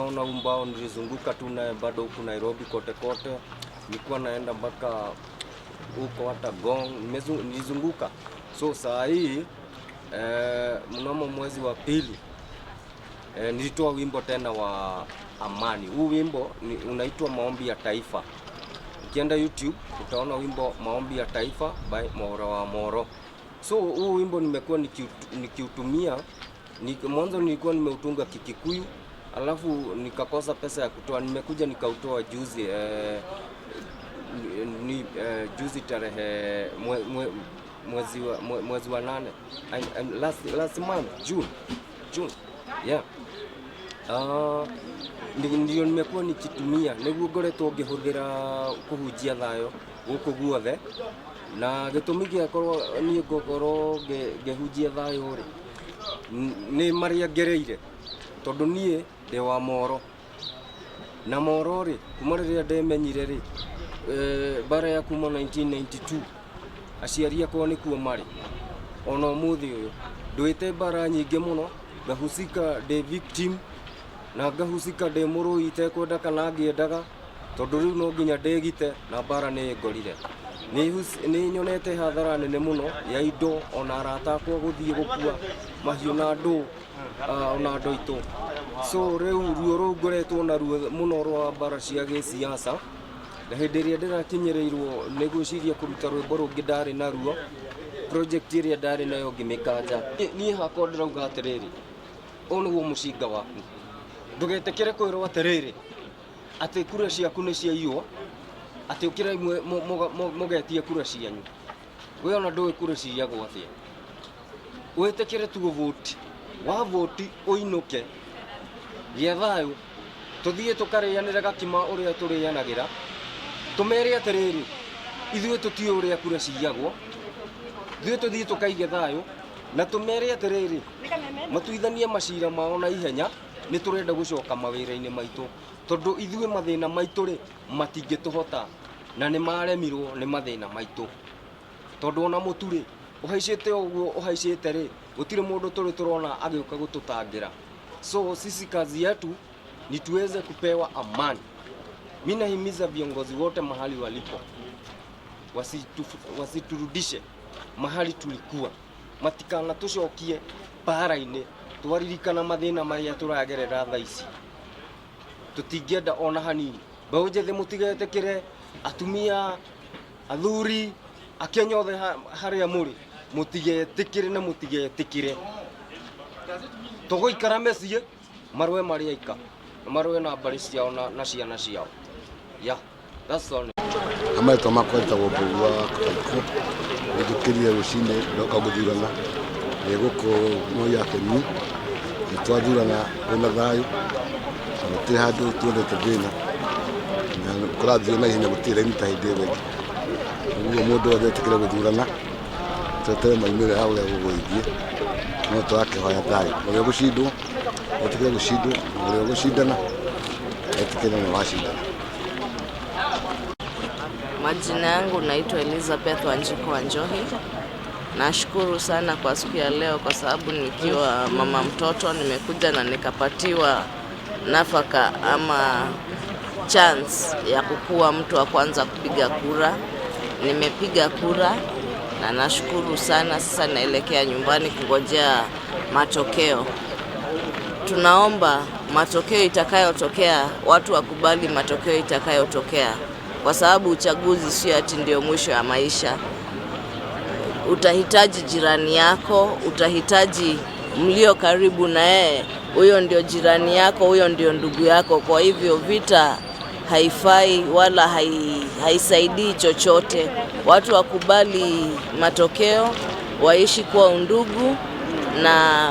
unaona umbao nilizunguka tu na bado huku Nairobi kote kote. Nilikuwa naenda mpaka huko hata Gong, nilizunguka. So saa hii mnamo mwezi wa pili nilitoa wimbo tena wa amani. Huu wimbo unaitwa Maombi ya Taifa. Ukienda YouTube utaona wimbo Maombi ya Taifa by Moro wa Moro. So huu wimbo nimekuwa nikiutumia, mwanzo nilikuwa nimeutunga Kikikuyu, alafu nikakosa pesa ya kutoa, nimekuja nikautoa juzi juzi tarehe mwezi wa 8 last month June yeah. Ndio nimekuwa nikitumia niguo ngoretwo ngihũthĩra kũhunjia thayo gũkũ guothe, na gĩtũmi gĩakorwo niĩ ngorwo ngĩhunjia thayo rĩ nĩ marĩa ngereire, tondũ niĩ ndĩ wa Moro, na Moro rĩ kuma rĩrĩa ndemenyire rĩ bara ya kuma 1992 aciari akwa nĩkuo marĩ, ona ũmũthĩ ũyũ ndwĩte bara nyingĩ mũno, ngahusika ndĩ victim na ngahusika ndĩ mũrũi itekwenda kana ngĩendaga, tondũ rĩu no nginya ndĩgite na bara nĩ ngorire. Nĩ nyonete hathara nene mũno ya indo, ona arata akwa gũthiĩ gũkua mahiũ na andũ ona andũ aitũ. So rĩu ruo rũu ngoretwo naruo mũno rwa bara cia gĩsiasa, na hĩndĩ ĩrĩa ndĩrakinyĩrĩirwo nĩ gwĩciria kũruta rwĩmbo rũngĩ ndarĩ naruo, project ĩrĩa ndarĩ nayo ngĩmĩkanja. Niĩ hakwa ndĩrauga atĩrĩrĩ, ũyũ nĩguo mũcinga waku, ndũgetĩkĩre kwĩrwo atĩrĩrĩ atĩ kura ciaku nĩ ciaiywo, atĩ ũkĩra mũgetie kura cianyu. We ona ndũĩ kura ciyagwo atĩa, wĩtĩkĩre tu vote, wa vote ũinũke gĩa thayũ, tũthiĩ tũkarĩanĩre gakima ũrĩa tũrĩanagĩra, tũmere atĩrĩrĩ ithuĩ tũtiũĩ ũrĩa kura ciyagwo, ithuĩ tũthiĩ tũkaige thayũ, na tũmere atĩrĩrĩ matuithanie macira mao na ihenya, nĩ tũrenda gũcoka mawĩra-inĩ maitũ, tondũ ithuĩ mathĩna maitũ rĩ matingĩtũhota, na nĩ maremirwo nĩ mathĩna maitũ, tondũ ona mũtu rĩ ũhaicĩte ũguo ũhaicĩte rĩ gũtirĩ mũndũ tũrĩ tũrona agĩũka gũtũtangĩra. So sisi kazi yetu ni tuweze kupewa amani. Mimi nahimiza viongozi wote mahali walipo wasiturudishe mahali tulikuwa, matikana tucokie bara-inĩ twaririkana mathĩna marĩa tũragerera thaa ici. Tũtingĩenda ona hanini. Mbeũ njĩthĩ mũtigetĩkĩre, atumia, athuri, Akenya othe harĩa mũrĩ mũtigetĩkĩre na mũtigetĩkĩre. Tũgũikara mĩciĩ marũe marĩ aika, marũe na mbarĩ ciao na ciana ciao. Yeah, that's all. Amaitwo makwenda gũbugua kũtako gũthikĩria rũcinĩ ndoka gũthurana gũkũ Moi Akeni, nĩtwathurana kwĩna thayũ, gũtirĩ handũ tuonete thĩna, na kũrathiĩ na ihenya gũtirĩ raini ta hĩndĩ ĩyo ĩngĩ. Ũguo mũndũ wothe etĩkĩre gũthurana, tweterere maumĩrĩra ya ũrĩa gũgũthiĩ, no tũrakĩhoya thayũ. Ũrĩa ũgũcindwo etĩkĩre gũcindwo, na ũrĩa ũgũcindana etĩkĩre nĩ wacindana. Majina yangu naitwa Elizabeth Wanjiku Wanjohi. Nashukuru sana kwa siku ya leo, kwa sababu nikiwa mama mtoto nimekuja na nikapatiwa nafaka ama chance ya kukuwa mtu wa kwanza kupiga kura. Nimepiga kura na nashukuru sana. Sasa naelekea nyumbani kungojea matokeo. Tunaomba matokeo itakayotokea, watu wakubali matokeo itakayotokea, kwa sababu uchaguzi sio ati ndio mwisho ya maisha. Utahitaji jirani yako, utahitaji mlio karibu na yeye, huyo ndio jirani yako, huyo ndio ndugu yako. Kwa hivyo vita haifai wala haisaidii chochote. Watu wakubali matokeo, waishi kwa undugu na